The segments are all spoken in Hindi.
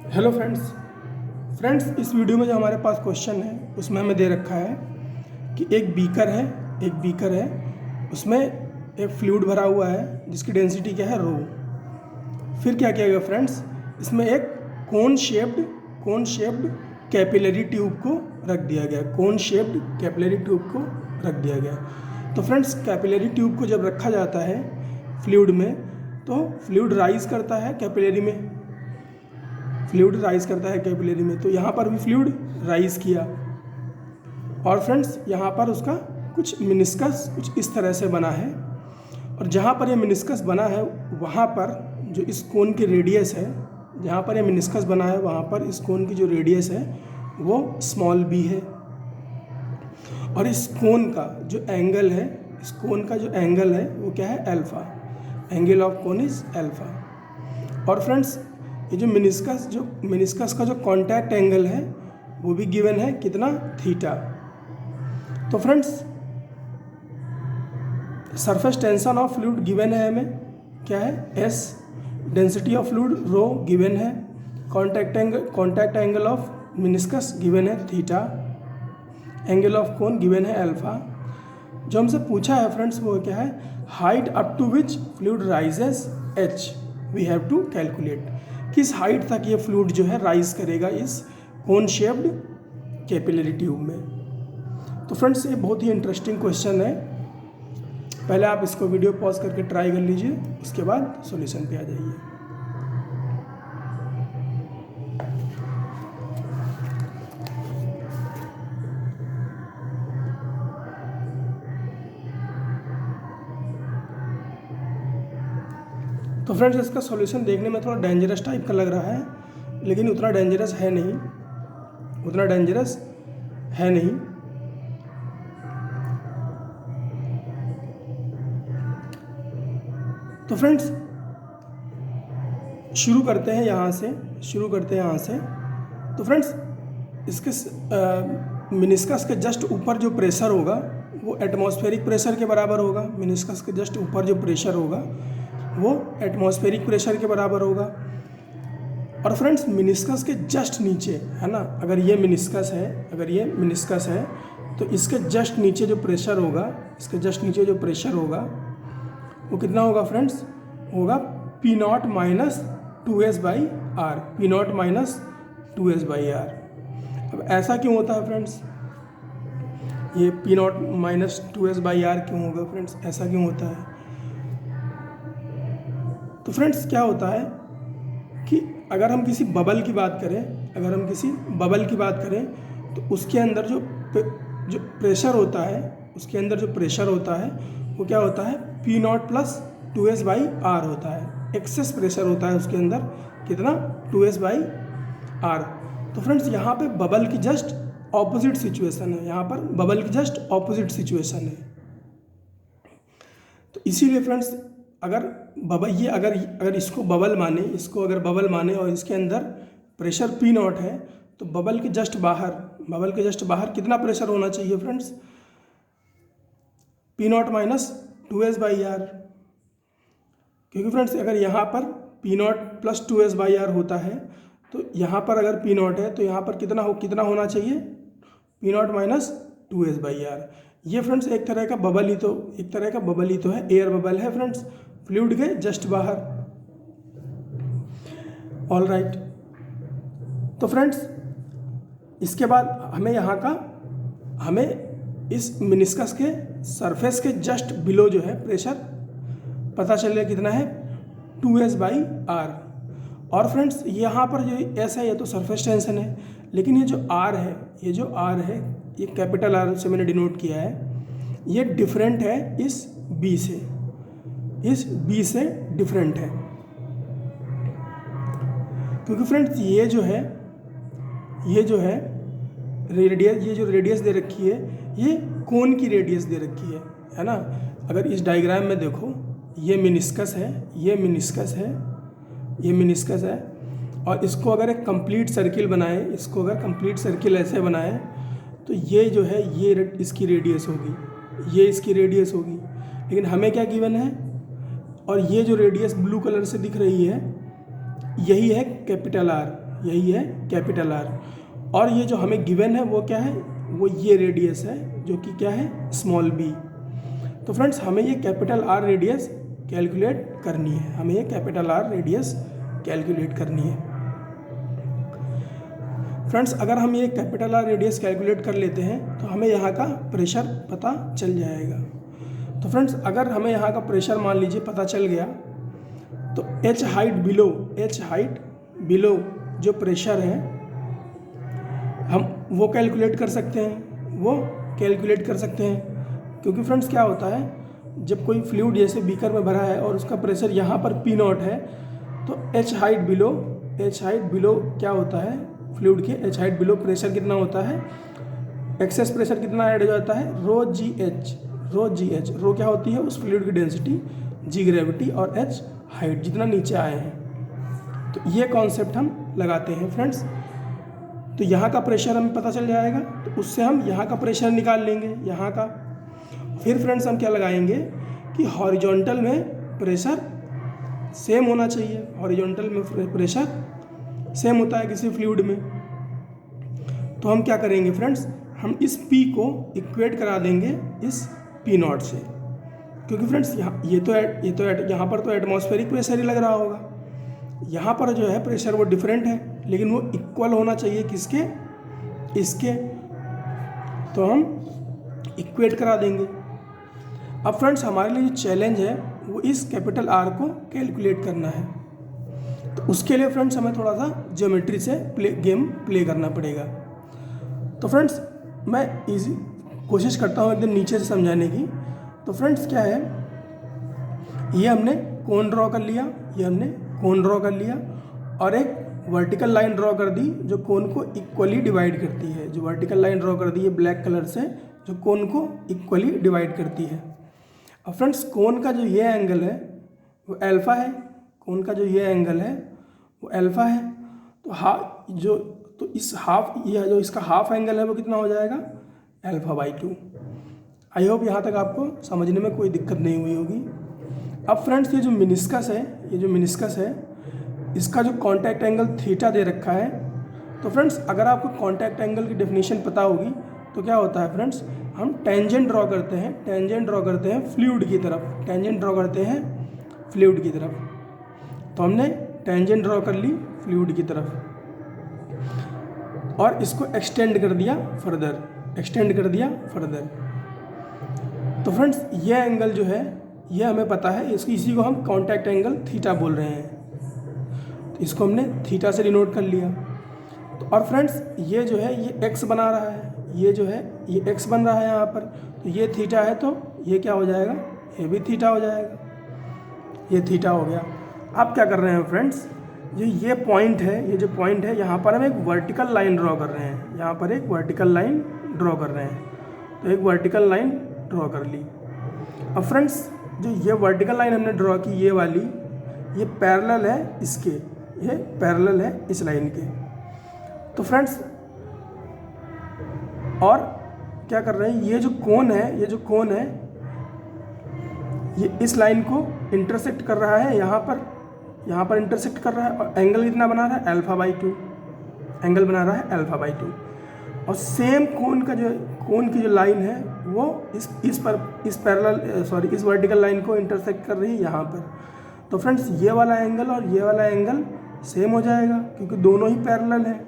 हेलो फ्रेंड्स इस वीडियो में जो हमारे पास क्वेश्चन है उसमें हमें दे रखा है कि एक बीकर है उसमें एक फ्लूइड भरा हुआ है जिसकी डेंसिटी क्या है रो। फिर क्या किया गया फ्रेंड्स, इसमें एक कोन शेप्ड कैपिलरी ट्यूब को रख दिया गया, कोन शेप्ड कैपिलरी ट्यूब को रख दिया गया। तो फ्रेंड्स कैपिलरी ट्यूब को जब रखा जाता है फ्लूइड में तो फ्लूइड राइज करता है कैपिलरी में, तो यहाँ पर भी फ्लूइड राइज किया और फ्रेंड्स यहाँ पर उसका कुछ मिनिस्कस कुछ इस तरह से बना है। और जहाँ पर ये मिनिस्कस बना है वहाँ पर जो इस कोन की रेडियस है, जहाँ पर ये मिनिस्कस बना है वहाँ पर इस कोन की जो रेडियस है वो स्मॉल b है। और इस कोन का जो एंगल है, वो क्या है alpha, angle of cone is alpha. और फ्रेंड्स ये जो मिनिस्कस का जो कांटेक्ट एंगल है वो भी गिवन है कितना, थीटा। तो friends surface tension of fluid given है हमें क्या है S, density of fluid rho given है, contact angle of meniscus given है theta, angle of cone given है अल्फा। जो हमसे पूछा है फ्रेंड्स वो क्या है, height up to which fluid rises h, we have to calculate, किस हाइट तक ये फ्लूइड जो है राइज करेगा इस कोन शेप्ड कैपिलरी ट्यूब में। तो फ्रेंड्स ये बहुत ही इंटरेस्टिंग क्वेश्चन है, पहले आप इसको वीडियो पॉज करके ट्राई कर लीजिए, उसके बाद सॉल्यूशन पे आ जाइए। तो फ्रेंड्स इसका सॉल्यूशन देखने में थोड़ा डेंजरस टाइप का लग रहा है, लेकिन उतना डेंजरस है नहीं। तो फ्रेंड्स शुरू करते हैं यहाँ से। तो फ्रेंड्स इसके मिनिस्कस के जस्ट ऊपर जो प्रेशर होगा वो एटमॉस्फेरिक प्रेशर के बराबर होगा, मिनिस्कस के जस्ट ऊपर जो प्रेशर होगा वो एटमॉस्फेरिक प्रेशर के बराबर होगा। और फ्रेंड्स मिनिस्कस के जस्ट नीचे है ना, अगर ये मिनिस्कस है तो इसके जस्ट नीचे जो प्रेशर होगा, वो कितना होगा फ्रेंड्स, होगा P0 minus 2S/R, P0 minus 2S/R। अब ऐसा क्यों होता है फ्रेंड्स, ये P0 माइनस 2S/R क्यों होगा फ्रेंड्स, ऐसा क्यों होता है? तो फ्रेंड्स क्या होता है कि अगर हम किसी बबल की बात करें तो उसके अंदर जो प्रेशर होता है वो क्या होता है, P0 प्लस 2S/R होता है, एक्सेस प्रेशर होता है उसके अंदर कितना, 2S/R। तो फ्रेंड्स यहाँ पे बबल की जस्ट ऑपोजिट सिचुएशन है, तो इसीलिए फ्रेंड्स अगर इसको बबल माने और इसके अंदर प्रेशर P0 है तो बबल के जस्ट बाहर कितना प्रेशर होना चाहिए फ्रेंड्स, P0 माइनस 2S/R। क्योंकि फ्रेंड्स अगर यहाँ पर P0 प्लस 2S/R होता है तो यहाँ पर अगर P0 है तो यहाँ पर कितना होना चाहिए, P0 माइनस 2S/R। ये फ्रेंड्स एक तरह का बबल ही तो है, एयर बबल है फ्रेंड्स, फ्लूइड के जस्ट बाहर। ऑल राइट, तो फ्रेंड्स इसके बाद हमें इस मिनिस्कस के सरफेस के जस्ट बिलो जो है प्रेशर पता चले कितना है, 2S/R। और फ्रेंड्स यहाँ पर जो S है ये तो सरफेस टेंशन है, लेकिन ये जो R है ये कैपिटल R से मैंने डिनोट किया है, ये डिफरेंट है इस B से डिफरेंट है। क्योंकि फ्रेंड्स ये जो रेडियस दे रखी है ये कोन की रेडियस दे रखी है ना। अगर इस डायग्राम में देखो ये मिनिस्कस है और इसको अगर एक कंप्लीट सर्किल ऐसे बनाए तो ये जो है ये इसकी रेडियस होगी, लेकिन हमें क्या गिवन है, और ये जो रेडियस ब्लू कलर से दिख रही है यही है कैपिटल R, यही है कैपिटल आर। और ये जो हमें गिवन है वो क्या है, वो ये रेडियस है जो कि क्या है, स्मॉल बी। तो फ्रेंड्स हमें ये कैपिटल आर रेडियस कैलकुलेट करनी है, हमें ये कैपिटल आर रेडियस कैलकुलेट करनी है। फ्रेंड्स अगर हम ये कैपिटल आर रेडियस कैलकुलेट कर लेते हैं तो हमें यहाँ का प्रेशर पता चल जाएगा। तो फ्रेंड्स अगर हमें यहाँ का प्रेशर मान लीजिए पता चल गया, तो एच हाइट बिलो जो प्रेशर है हम वो कैलकुलेट कर सकते हैं, क्योंकि फ्रेंड्स क्या होता है, जब कोई फ्लूइड जैसे बीकर में भरा है और उसका प्रेशर यहाँ पर पी नॉट है, तो एच हाइट बिलो क्या होता है, फ्लूइड के एच हाइट बिलो प्रेशर कितना होता है, एक्सेस प्रेशर कितना ऐड हो जाता है, रो जी एच। रो क्या होती है, उस फ्लूइड की डेंसिटी, जी ग्रेविटी और एच हाइट, जितना नीचे आए हैं। तो ये कॉन्सेप्ट हम लगाते हैं फ्रेंड्स। तो यहाँ का प्रेशर हमें पता चल जाएगा, तो उससे हम यहाँ का प्रेशर निकाल लेंगे, यहाँ का। फिर फ्रेंड्स हम क्या लगाएंगे कि हॉरिजॉन्टल में प्रेशर सेम होना चाहिए, हॉरिजॉन्टल में प्रेशर सेम होता है किसी फ्लूइड में। तो हम क्या करेंगे फ्रेंड्स, हम इस P को इक्वेट करा देंगे इस P नॉट से, क्योंकि फ्रेंड्स यहाँ पर तो एटमॉस्फेरिक प्रेशर ही लग रहा होगा, यहाँ पर जो है प्रेशर वो डिफरेंट है, लेकिन वो इक्वल होना चाहिए किसके, इसके। तो हम इक्वेट करा देंगे। अब फ्रेंड्स हमारे लिए जो चैलेंज है वो इस कैपिटल आर को कैलकुलेट करना है। तो उसके लिए फ्रेंड्स हमें थोड़ा सा ज्योमेट्री से गेम प्ले करना पड़ेगा। तो फ्रेंड्स मैं कोशिश करता हूँ एकदम नीचे से समझाने की। तो फ्रेंड्स क्या है, ये हमने कोन ड्रॉ कर लिया और एक वर्टिकल लाइन ड्रॉ कर दी जो कोन को इक्वली डिवाइड करती है, जो वर्टिकल लाइन ड्रॉ कर दी है ब्लैक कलर से, जो कोन को इक्वली डिवाइड करती है। अब फ्रेंड्स कोन का जो ये एंगल है वो अल्फ़ा है, कोन का जो ये एंगल है वो अल्फ़ा है। तो इसका हाफ एंगल है वो कितना हो जाएगा, α/2। आई होप यहाँ तक आपको समझने में कोई दिक्कत नहीं हुई होगी। अब फ्रेंड्स ये जो मिनिस्कस है इसका जो कांटेक्ट एंगल थीटा दे रखा है। तो फ्रेंड्स अगर आपको कांटेक्ट एंगल की डेफिनेशन पता होगी तो क्या होता है फ्रेंड्स, हम टेंजेंट ड्रॉ करते हैं फ्लूइड की तरफ। तो हमने टेंजेंट ड्रॉ कर ली फ्लूइड की तरफ और इसको एक्सटेंड कर दिया फर्दर। तो फ्रेंड्स ये एंगल जो है ये हमें पता है, इसी को हम कांटेक्ट एंगल थीटा बोल रहे हैं। तो इसको हमने थीटा से डिनोट कर लिया। तो और फ्रेंड्स ये जो है ये एक्स बना रहा है, ये एक्स बन रहा है यहाँ पर। तो ये थीटा है तो ये क्या हो जाएगा, ये भी थीटा हो जाएगा, ये थीटा हो गया। आप क्या कर रहे हैं फ्रेंड्स, ये पॉइंट है, यहाँ पर हम एक वर्टिकल लाइन ड्रॉ कर रहे हैं, तो एक वर्टिकल लाइन ड्रॉ कर ली। अब फ्रेंड्स जो ये वर्टिकल लाइन हमने ड्रॉ की, ये वाली, ये पैरेलल है इसके, ये पैरेलल है इस लाइन के। तो फ्रेंड्स और क्या कर रहे हैं, ये जो कोन है ये इस लाइन को इंटरसेक्ट कर रहा है, यहाँ पर इंटरसेक्ट कर रहा है और एंगल कितना बना रहा है, α/2 और सेम कोन की जो लाइन है वो इस वर्टिकल लाइन को इंटरसेक्ट कर रही है यहाँ पर। तो फ्रेंड्स ये वाला एंगल और ये वाला एंगल सेम हो जाएगा क्योंकि दोनों ही पैरेलल है।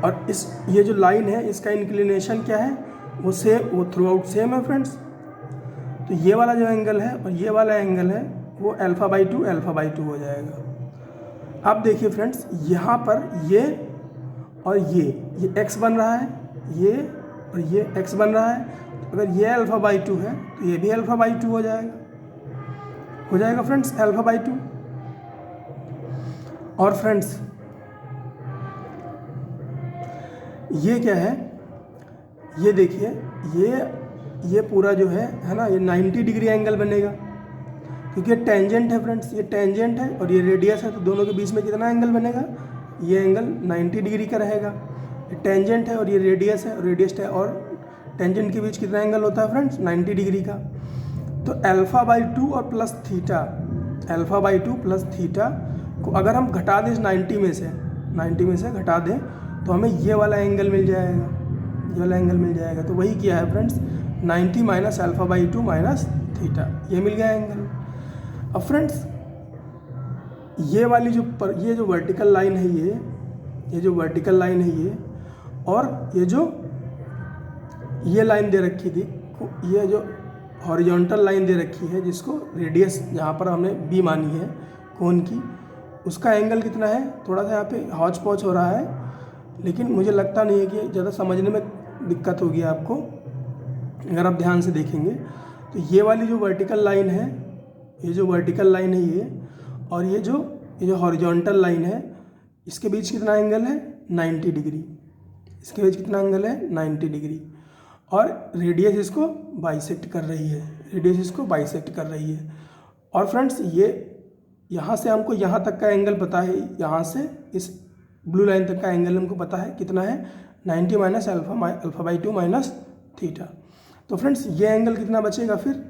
और ये जो लाइन है इसका इंक्लिनेशन क्या है, वो थ्रू आउट सेम है फ्रेंड्स। तो ये वाला जो एंगल है और ये वाला एंगल है वो α/2 हो जाएगा। अब देखिए फ्रेंड्स यहाँ पर ये और ये x बन रहा है, ये और ये x बन रहा है। अगर ये α/2 है तो ये भी α/2 हो जाएगा फ्रेंड्स, α/2। और फ्रेंड्स ये क्या है, ये देखिए ये पूरा जो है ना, ये 90 डिग्री एंगल बनेगा क्योंकि ये टेंजेंट है फ्रेंड्स, ये टेंजेंट है और ये रेडियस है। तो दोनों के बीच में कितना एंगल बनेगा, ये एंगल 90 डिग्री का रहेगा। ये टेंजेंट है और ये रेडियस है, रेडियस है और टेंजेंट के बीच कितना एंगल होता है फ्रेंड्स, 90 डिग्री का। तो α/2 और प्लस थीटा, को अगर हम घटा दें 90 में से घटा दें तो हमें ये वाला एंगल मिल जाएगा, ये वाला एंगल मिल जाएगा। तो वही क्या है friends, 90 minus alpha by 2 minus theta, ये मिल गया एंगल। अब फ्रेंड्स ये वाली ये जो वर्टिकल लाइन है, ये जो वर्टिकल लाइन है ये, और ये लाइन दे रखी थी, ये जो हॉरिजॉन्टल लाइन दे रखी है जिसको रेडियस जहाँ पर हमने बी मानी है कोन की, उसका एंगल कितना है। थोड़ा सा यहाँ पे हौच पौच हो रहा है, लेकिन मुझे लगता नहीं है कि ज़्यादा समझने में दिक्कत होगी आपको अगर आप ध्यान से देखेंगे। तो ये वाली जो वर्टिकल लाइन है, ये जो वर्टिकल लाइन है ये, और ये जो हॉरिजॉन्टल लाइन है, इसके बीच कितना एंगल है, 90 डिग्री। इसके बीच कितना एंगल है, 90 डिग्री। और रेडियस इसको बाइसेक्ट कर रही है, रेडियस इसको बाइसेक्ट कर रही है। और फ्रेंड्स ये यहाँ से हमको यहाँ तक का एंगल पता है, यहाँ से इस ब्लू लाइन तक का एंगल हमको पता है कितना है, 90 minus alpha by 2 minus theta. तो फ्रेंड्स ये एंगल कितना बचेगा फिर,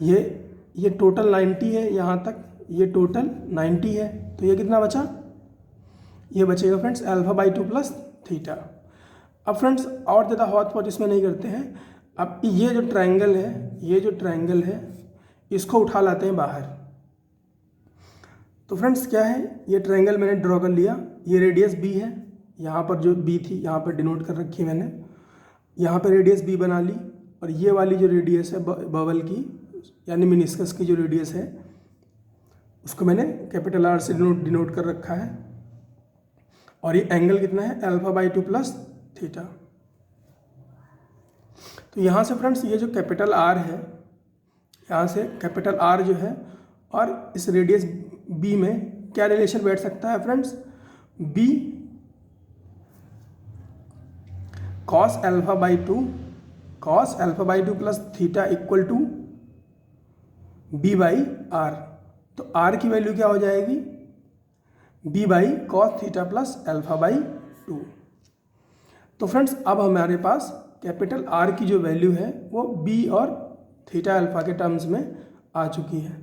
ये टोटल 90 है, यहाँ तक ये टोटल 90 है, तो ये कितना बचा, ये बचेगा friends alpha by 2 plus theta. अब फ्रेंड्स और ज़्यादा हौच पौच इसमें नहीं करते हैं। अब ये जो ट्रायंगल है इसको उठा लाते हैं बाहर। तो फ्रेंड्स क्या है, ये ट्रायंगल मैंने ड्रॉ कर लिया, ये रेडियस बी है, यहाँ पर जो बी थी यहाँ पर डिनोट कर रखी है मैंने, यहाँ पर रेडियस बी बना ली। और ये वाली जो रेडियस है बबल की यानी मिनिस्कस की जो रेडियस है उसको मैंने कैपिटल आर से डिनोट कर रखा है। और ये एंगल कितना है, अल्फ़ा बाई 2 प्लस थीटा। तो यहाँ से फ्रेंड्स ये जो कैपिटल आर है, यहाँ से कैपिटल आर जो है और इस रेडियस बी में क्या रिलेशन बैठ सकता है friends, B cos alpha by 2 plus theta equal to B by R. तो आर की वैल्यू क्या हो जाएगी, B by cos theta plus alpha by 2। तो फ्रेंड्स अब हमारे पास कैपिटल आर की जो वैल्यू है वो बी और थीटा अल्फ़ा के टर्म्स में आ चुकी है।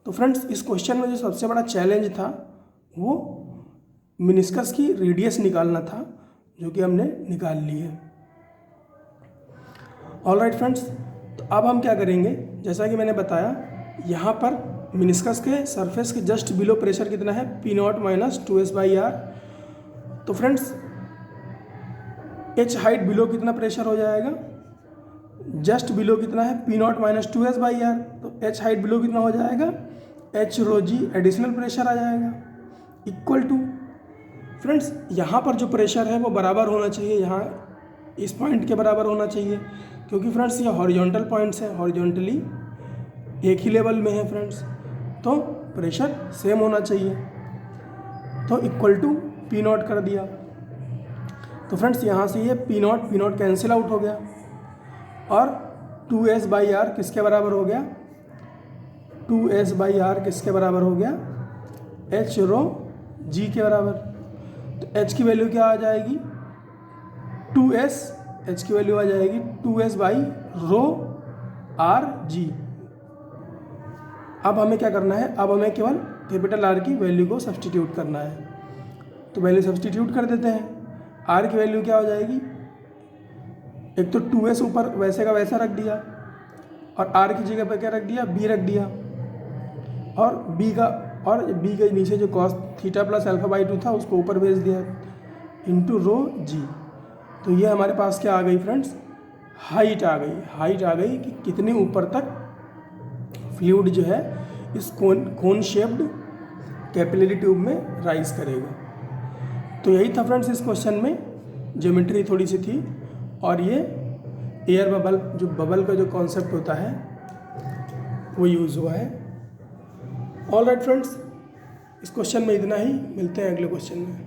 तो फ्रेंड्स इस क्वेश्चन में जो सबसे बड़ा चैलेंज था वो मिनिस्कस की रेडियस निकालना था, जो कि हमने निकाल ली है। ऑलराइट फ्रेंड्स, तो अब हम क्या करेंगे, जैसा कि मैंने बताया यहाँ पर मिनिस्कस के सरफेस के जस्ट बिलो प्रेशर कितना है, P0 minus 2s by R. तो फ्रेंड्स एच हाइट बिलो कितना प्रेशर हो जाएगा, जस्ट बिलो कितना है, P0 minus 2s by R. तो एच हाइट बिलो कितना हो जाएगा, H rho g additional pressure आ जाएगा, इक्वल टू फ्रेंड्स यहाँ पर जो प्रेशर है वो बराबर होना चाहिए, यहाँ इस पॉइंट के बराबर होना चाहिए, क्योंकि फ्रेंड्स ये हॉरिजॉन्टल पॉइंट्स हैं, हॉरिजॉन्टली एक ही लेवल में है फ्रेंड्स, तो प्रेशर सेम होना चाहिए। तो इक्वल टू P0 कर दिया। तो फ्रेंड्स यहाँ से ये P0 कैंसिल आउट हो गया और 2s बाई आर किसके बराबर हो गया, 2s बाई आर किसके बराबर हो गया, एच रो जी के बराबर। तो h की वैल्यू क्या आ जाएगी, 2s, h की वैल्यू आ जाएगी 2s by rho R G. अब हमें क्या करना है, अब हमें केवल कैपिटल आर की वैल्यू को सब्सटीट्यूट करना है। तो वैल्यू सब्सटीट्यूट कर देते हैं। आर की वैल्यू क्या हो जाएगी, एक तो 2s ऊपर वैसे का वैसा रख दिया और आर की जगह पर क्या रख दिया, बी रख दिया, और बी के नीचे जो cos theta plus alpha by 2 था उसको ऊपर भेज दिया इंटू रो जी। तो ये हमारे पास क्या आ गई फ्रेंड्स, हाइट आ गई कि कितने ऊपर तक फ्लूइड जो है इस कोन शेप्ड कैपिलरी ट्यूब में राइज करेगा। तो यही था फ्रेंड्स इस क्वेश्चन में, ज्योमेट्री थोड़ी सी थी और ये एयर बबल का जो कॉन्सेप्ट होता है वो यूज़ हुआ है। ऑलराइट फ्रेंड्स, इस क्वेश्चन में इतना ही, मिलते हैं अगले क्वेश्चन में।